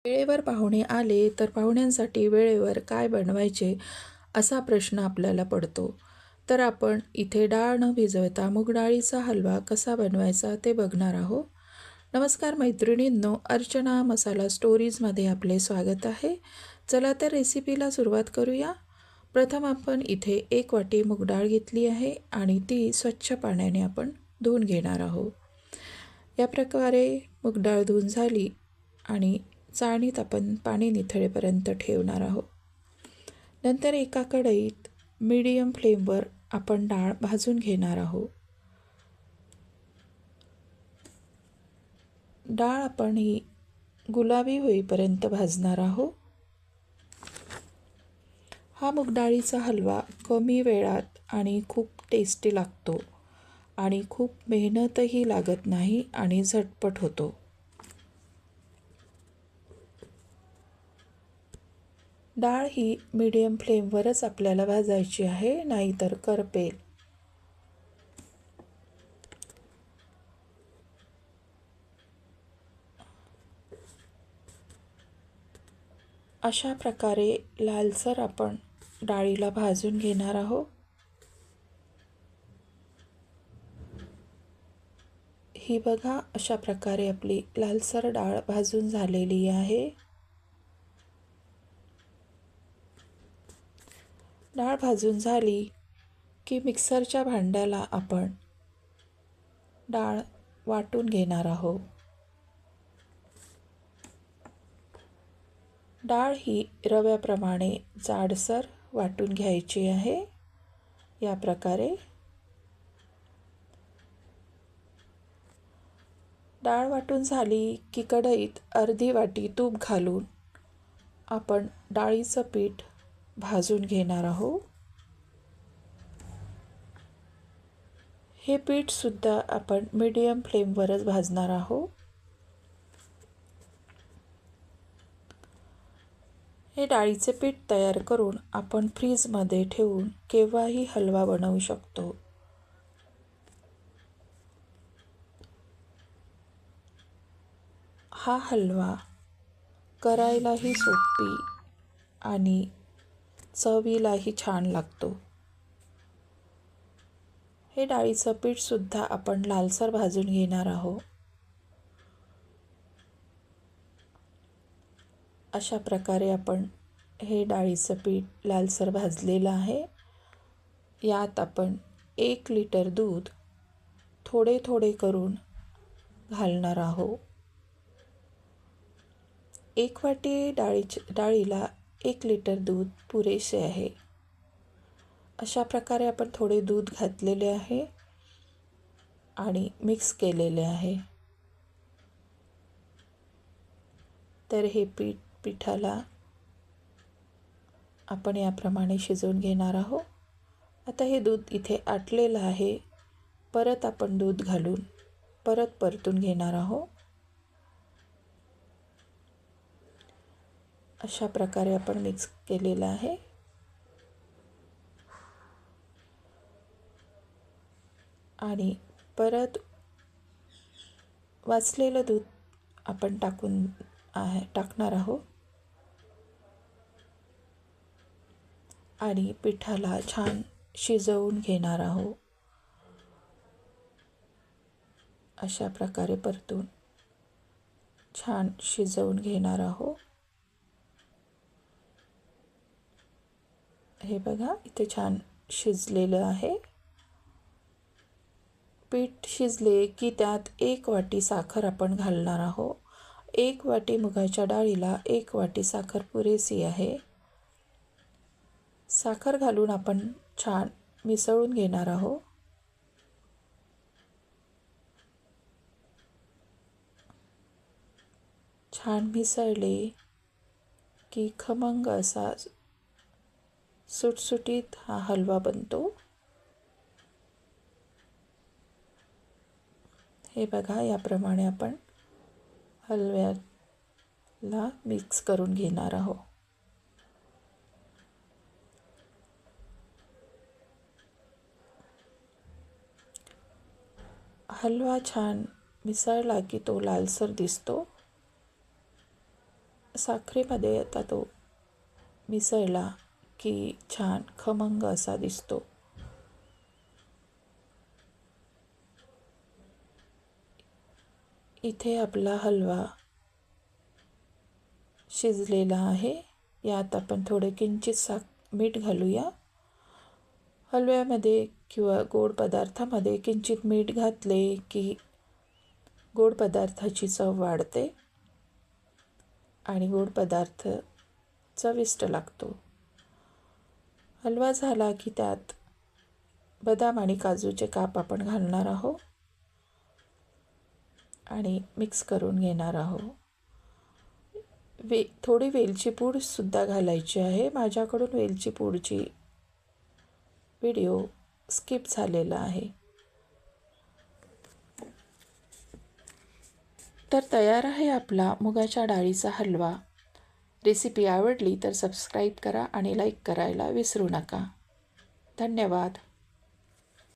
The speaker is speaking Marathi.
वेळेवर पाहुणे आले तर पाहुण्यांसाठी वेळेवर काय बनवायचे असा प्रश्न आपल्याला पडतो. तर आपण इथे डाळ न भिजवता मूग डाळीचा हलवा कसा बनवायचा ते बघणार आहोत. नमस्कार मैत्रिणींनो, अर्चना मसाला स्टोरीजमध्ये आपले स्वागत आहे. चला तर रेसिपीला सुरुवात करूया. प्रथम आपण इथे 1 वाटी मूग डाळ घेतली आहे आणि ती स्वच्छ पाण्याने आपण धुवून घेणार आहोत. या प्रकारे मूग डाळ धुवून झाली आणि चाळणीत आपण पाणी निथळेपर्यंत ठेवणार आहोत. नंतर एका कढईत मीडियम फ्लेमवर आपण डाळ भाजून घेणार आहोत. डाळ आपण ही गुलाबी होईपर्यंत भाजणार आहोत. हा मूग डाळीचा हलवा कमी वेळात आणि खूप टेस्टी लागतो आणि खूप मेहनतही लागत नाही आणि झटपट होतो. डाळ ही मीडियम फ्लेमवरच आपल्याला भाजायची आहे, नाहीतर करपेल. अशा प्रकारे लालसर आपण डाळीला भाजून घेणार आहोत. ही बघा, अशा प्रकारे आपली लालसर डाळ भाजून झालेली आहे. डाळ भाजून झाली की मिक्सरच्या भांड्याला आपण डाळ वाटून घेणार आहोत. डाळ ही रव्याप्रमाणे जाडसर वाटून घ्यायची आहे. या प्रकारे डाळ वाटून झाली की कढईत अर्धी वाटी तूप घालून आपण डाळीचं पीठ भाजून घेणार आहोत. हे पीठसुद्धा आपण मीडियम फ्लेमवरच भाजणार आहोत. हे डाळीचे पीठ तयार करून आपण फ्रीजमध्ये ठेवून केव्हाही हलवा बनवू शकतो. हा हलवा करायलाही सोपी आणि चवीलाही छान लागतो. हे डाळीचं पीठसुद्धा आपण लालसर भाजून घेणार आहोत. अशा प्रकारे आपण हे डाळीचं पीठ लालसर भाजलेलं आहे. यात आपण 1 लिटर दूध थोडे थोडे करून घालणार आहोत. 1 वाटी डाळीला 1 लिटर दूध पुरेसे आहे. अशा प्रकारे आपण थोडे दूध घातलेले आहे आणि मिक्स केलेले आहे. तर हे पिठाला आपण याप्रमाणे शिजवून घेणार आहोत. आता हे दूध इथे आटलेलं आहे. परत आपण दूध घालून परतून घेणार आहोत. अशा प्रकारे आपण मिक्स केलेलं आहे. आणि परत वाचलेलं दूध आपण टाकणार आहोत आणि पिठाला छान शिजवून घेणार आहोत. अशा प्रकारे परतून छान शिजवून घेणार आहोत. हे बघा, इथे छान शिजलेलं आहे. पीठ शिजले की त्यात 1 वाटी साखर आपण घालणार आहोत. 1 वाटी मुगाच्या डाळीला 1 वाटी साखर पुरेसी आहे. साखर घालून आपण छान मिसळून घेणार आहोत. छान मिसळले की खमंग असा सुटसुटीत हा हलवा बनतो. हे बघा, याप्रमाणे आपण हलव्याला मिक्स करून घेणार आहोत. हलवा छान मिसळला की तो लालसर दिसतो. साखरेमध्ये आता तो मिसळला की छान खमंग असा दिसतो. इथे आपला हलवा शिजलेला आहे. यात आपण थोडे किंचित मीठ घालूया. हलव्यामध्ये किंवा गोड पदार्थामध्ये किंचित मीठ घातले की गोड पदार्थाची चव वाढते आणि गोड पदार्थ चविष्ट लागतो. हलवा झाला की त्यात बदाम आणि काजूचे काप आपण घालणार आहोत आणि मिक्स करून घेणार आहोत. थोडी वेलची पूडसुद्धा घालायची आहे. माझ्याकडून वेलची पूडची व्हिडिओ स्किप झालेला आहे. तर तयार आहे आपला मुगाच्या डाळीचा हलवा. रेसिपी आवडली तर सबस्क्राईब करा आणि लाईक करायला विसरू नका. धन्यवाद.